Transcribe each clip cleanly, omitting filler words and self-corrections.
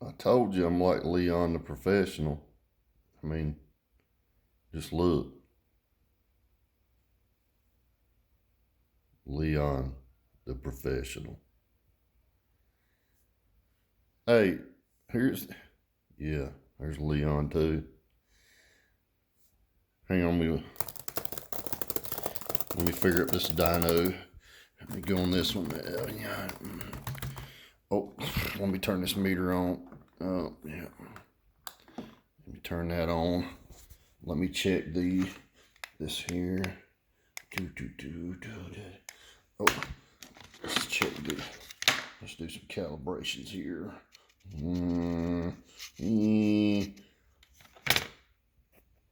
I told you I'm like Leon the professional. I mean, just look. Leon the professional. Hey, here's, yeah, there's Leon too. Hang on, let me figure out this dyno. Let me go on this one. Oh, let me turn this meter on. Oh, yeah. Let me turn that on. Let me check this here. Oh, let's check this. Let's do some calibrations here.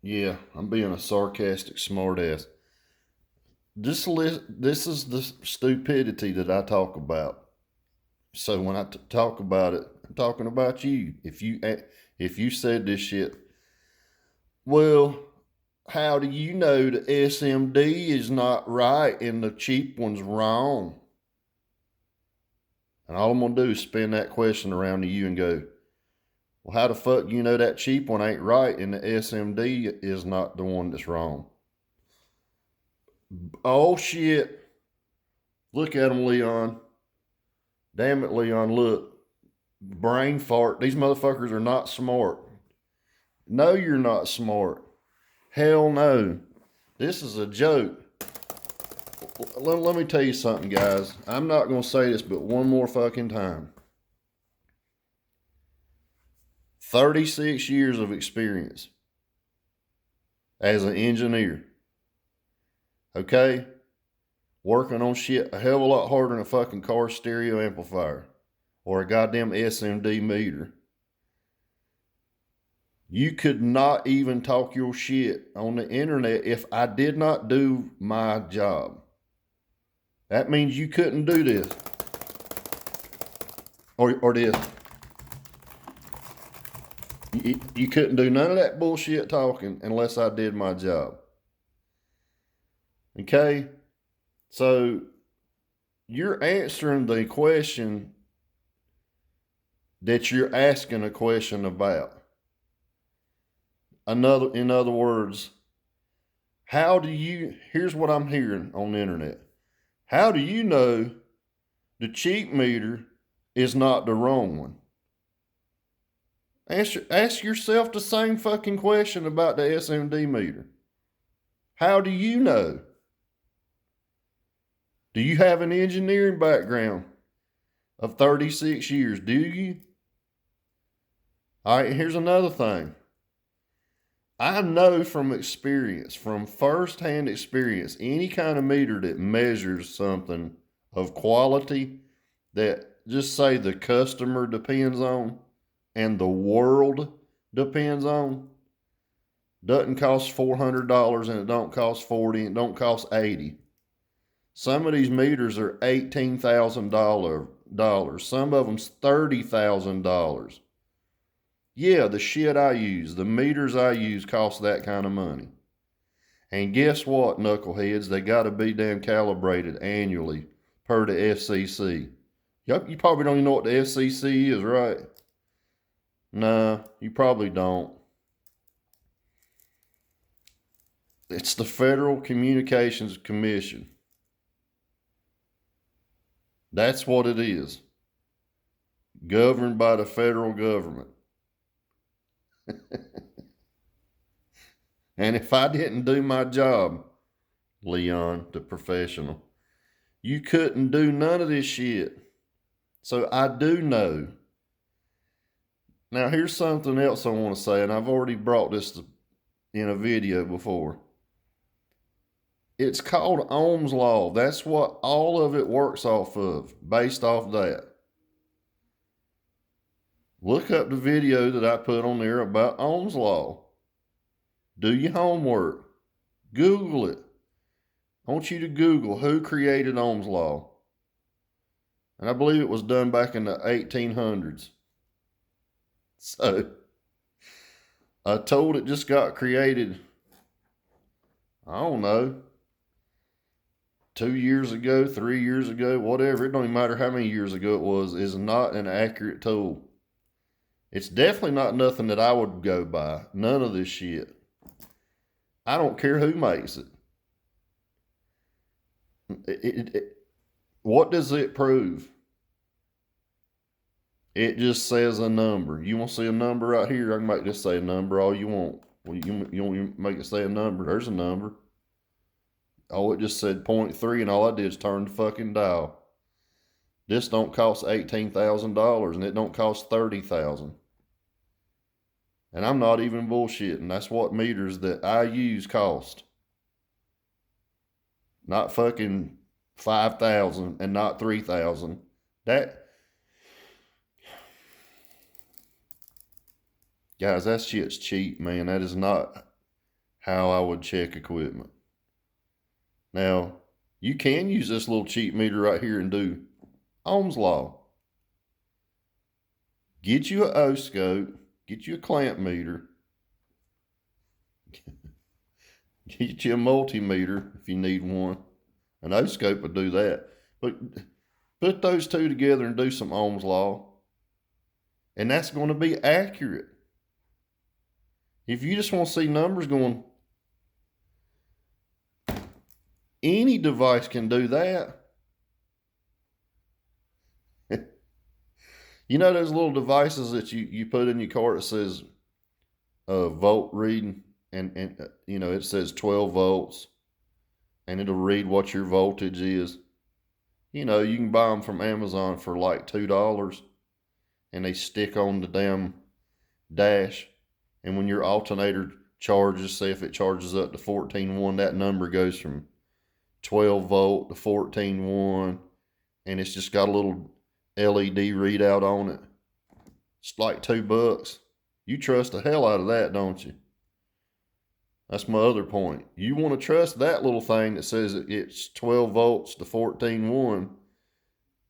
Yeah, I'm being a sarcastic smartass. This is the stupidity that I talk about. So when I talk about it, I'm talking about you. If you said this shit, well, how do you know the SMD is not right and the cheap one's wrong? And all I'm gonna do is spin that question around to you and go, well, how the fuck you know that cheap one ain't right and the SMD is not the one that's wrong? Oh shit! Look at him, Leon. Damn it, Leon, look. Brain fart. These motherfuckers are not smart. No, you're not smart. Hell no. This is a joke. Let me tell you something, guys. I'm not going to say this but one more fucking time. 36 years of experience as an engineer. Okay? Working on shit a hell of a lot harder than a fucking car stereo amplifier or a goddamn SMD meter. You could not even talk your shit on the internet if I did not do my job. That means you couldn't do this. Or this. You couldn't do none of that bullshit talking unless I did my job. Okay? So you're answering the question that you're asking a question about. In other words, here's what I'm hearing on the internet. How do you know the cheap meter is not the wrong one? Ask yourself the same fucking question about the SMD meter. How do you know? Do you have an engineering background of 36 years? Do you? All right, here's another thing. I know from experience, from firsthand experience, any kind of meter that measures something of quality that just say the customer depends on and the world depends on doesn't cost $400 and it don't cost $40 and it don't cost $80. Some of these meters are $18,000. Some of them's $30,000. Yeah, the shit I use, the meters I use cost that kind of money. And guess what, knuckleheads? They got to be damn calibrated annually per the FCC. Yep, you probably don't even know what the FCC is, right? Nah, you probably don't. It's the Federal Communications Commission. That's what it is. Governed by the federal government. And if I didn't do my job, Leon, the professional, you couldn't do none of this shit. So I do know. Now, here's something else I want to say, and I've already brought this in a video before. It's called Ohm's Law. That's what all of it works off of, based off that. Look up the video that I put on there about Ohm's Law. Do your homework. Google it. I want you to Google who created Ohm's Law. And I believe it was done back in the 1800s. So, I told it just got created, I don't know, 2 years ago, 3 years ago, whatever. It don't even matter how many years ago it was, is not an accurate tool. It's definitely not nothing that I would go by. None of this shit. I don't care who makes it. What does it prove? It just says a number. You want to see a number right here? I can make this say a number all you want. Well, you want to make it say a number? There's a number. Oh, it just said 0.3, and all I did is turn the fucking dial. This don't cost $18,000, and it don't cost $30,000. And I'm not even bullshitting. That's what meters that I use cost. Not fucking 5,000 and not 3,000. Guys, that shit's cheap, man. That is not how I would check equipment. Now, you can use this little cheap meter right here and do Ohm's law. Get you an O-scope, get you a clamp meter, get you a multimeter if you need one. An O-scope would do that. But put those two together and do some Ohm's law, and that's going to be accurate. If you just want to see numbers going, any device can do that. You know those little devices that you put in your car that says volt reading, and it says 12 volts, and it'll read what your voltage is. You can buy them from Amazon for like $2, and they stick on the damn dash. And when your alternator charges, say if it charges up to 14.1, that number goes from 12 volt to 14.1, and it's just got a little LED readout on it. It's like $2. You trust the hell out of that, don't you? That's my other point. You want to trust that little thing that says it's 12 volts to 14.1,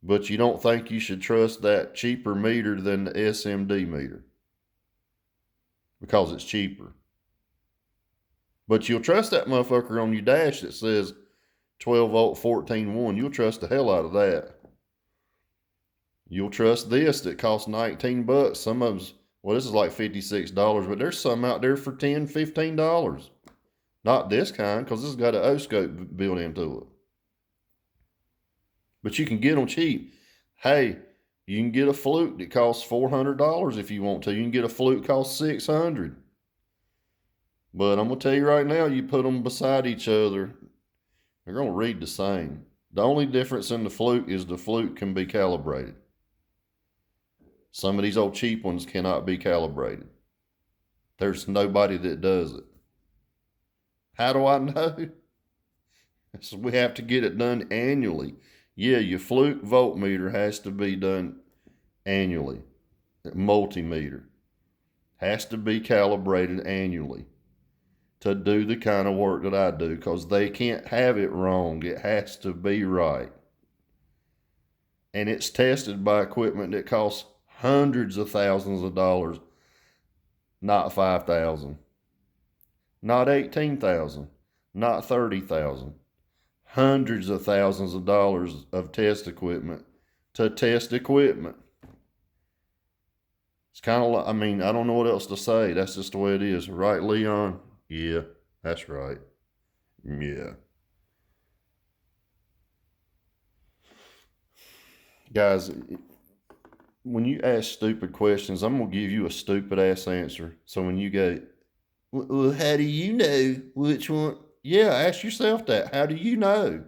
but you don't think you should trust that cheaper meter than the SMD meter because it's cheaper. But you'll trust that motherfucker on your dash that says 12 volt 14.1. You'll trust the hell out of that. You'll trust this that costs $19. Some of them, well, this is like $56, but there's some out there for $10, $15. Not this kind, because this has got an O-scope built into it. But you can get them cheap. Hey, you can get a flute that costs $400 if you want to. You can get a flute that costs $600. But I'm going to tell you right now, you put them beside each other, they're going to read the same. The only difference in the flute is the flute can be calibrated. Some of these old cheap ones cannot be calibrated. There's nobody that does it. How do I know? So we have to get it done annually. Yeah, your flute voltmeter has to be done annually. Multimeter has to be calibrated annually to do the kind of work that I do, because they can't have it wrong. It has to be right. And it's tested by equipment that costs hundreds of thousands of dollars, not $5,000, not $18,000, not $30,000. Hundreds of thousands of dollars of test equipment to test equipment. It's kind of like, I don't know what else to say. That's just the way it is. Right, Leon? Yeah, that's right. Yeah. Guys, when you ask stupid questions, I'm going to give you a stupid ass answer. So when you go, well, how do you know which one? Yeah, ask yourself that. How do you know?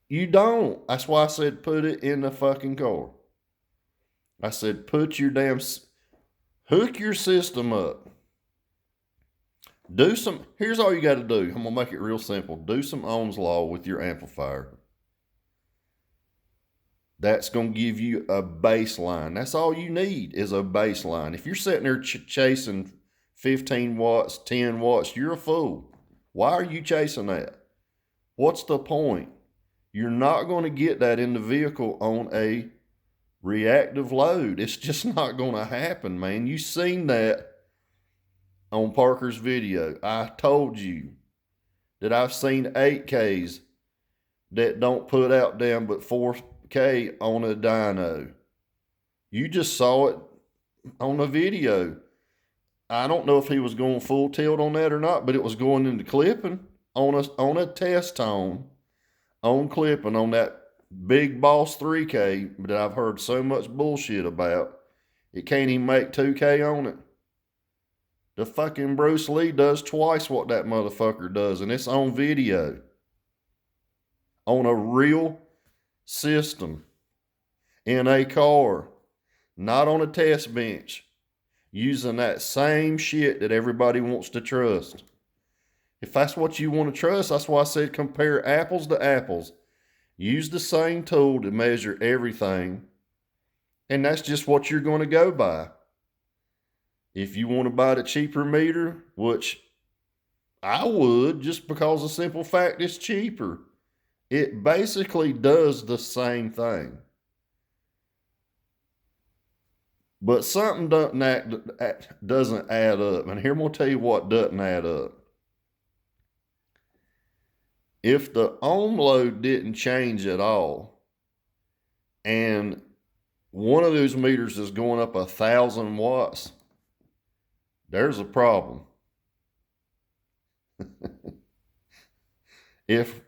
You don't. That's why I said put it in the fucking car. I said put your hook your system up. Here's all you got to do. I'm going to make it real simple. Do some Ohm's law with your amplifier. That's going to give you a baseline. That's all you need is a baseline. If you're sitting there chasing 15 watts, 10 watts, you're a fool. Why are you chasing that? What's the point? You're not going to get that in the vehicle on a reactive load. It's just not going to happen, man. You seen that on Parker's video. I told you that I've seen 8Ks that don't put out damn but 4K on a dyno. You just saw it on a video. I don't know if he was going full tilt on that or not, but it was going into clipping on a test tone, on clipping on that Big Boss 3K that I've heard so much bullshit about. It can't even make 2K on it. The fucking Bruce Lee does twice what that motherfucker does, and it's on video. On a real system. In a car. Not on a test bench. Using that same shit that everybody wants to trust. If that's what you want to trust, that's why I said compare apples to apples. Use the same tool to measure everything. And that's just what you're going to go by. If you want to buy the cheaper meter, which I would, just because the simple fact it's cheaper, it basically does the same thing. But something doesn't add up. And here I'm going to tell you what doesn't add up. If the ohm load didn't change at all, and one of those meters is going up 1,000 watts, there's a problem. If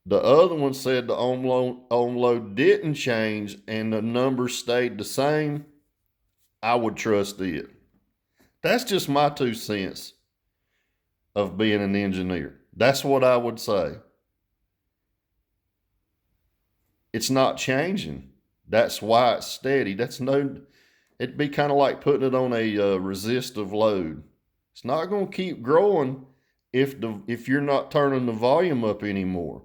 the other one said the ohm load didn't change and the numbers stayed the same, I would trust it. That's just my 2 cents of being an engineer. That's what I would say. It's not changing. That's why it's steady. It'd be kind of like putting it on a resistive load. It's not going to keep growing if you're not turning the volume up anymore.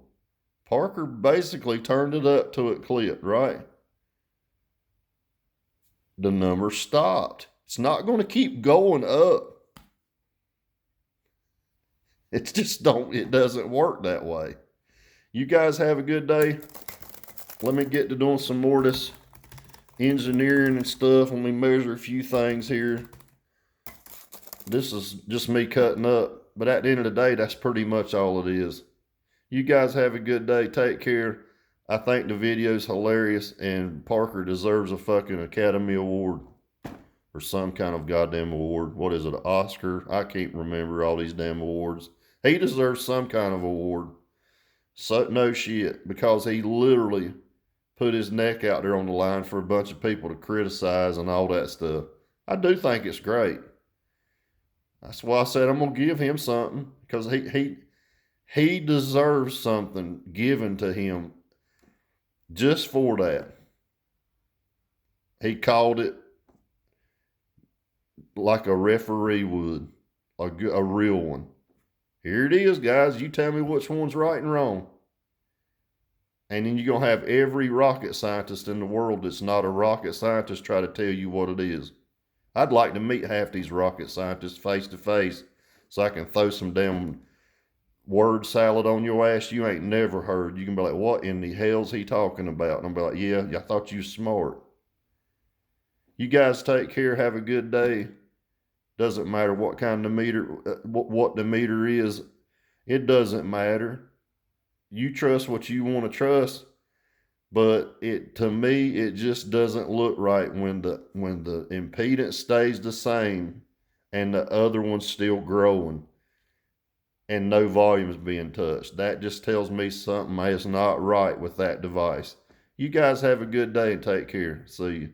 Parker basically turned it up till it clipped, right? The number stopped. It's not going to keep going up. It doesn't work that way. You guys have a good day. Let me get to doing some more of this engineering and stuff. Let me measure a few things here. This is just me cutting up, but at the end of the day, that's pretty much all it is. You guys have a good day. Take care. I think the video's hilarious, and Parker deserves a fucking Academy Award or some kind of goddamn award. What is it, an Oscar? I can't remember all these damn awards. He deserves some kind of award. So, no shit, because he literally put his neck out there on the line for a bunch of people to criticize and all that stuff. I do think it's great. That's why I said I'm going to give him something, because he deserves something given to him just for that. He called it like a referee would, a real one. Here it is, guys. You tell me which one's right and wrong. And then you're going to have every rocket scientist in the world that's not a rocket scientist try to tell you what it is. I'd like to meet half these rocket scientists face to face so I can throw some damn word salad on your ass you ain't never heard. You can be like, what in the hell's he talking about? And I'll be like, yeah, I thought you was smart. You guys take care. Have a good day. Doesn't matter what kind of meter, what the meter is. It doesn't matter. You trust what you want to trust, but to me, it just doesn't look right when the impedance stays the same and the other one's still growing and no volume is being touched. That just tells me something is not right with that device. You guys have a good day and take care. See you.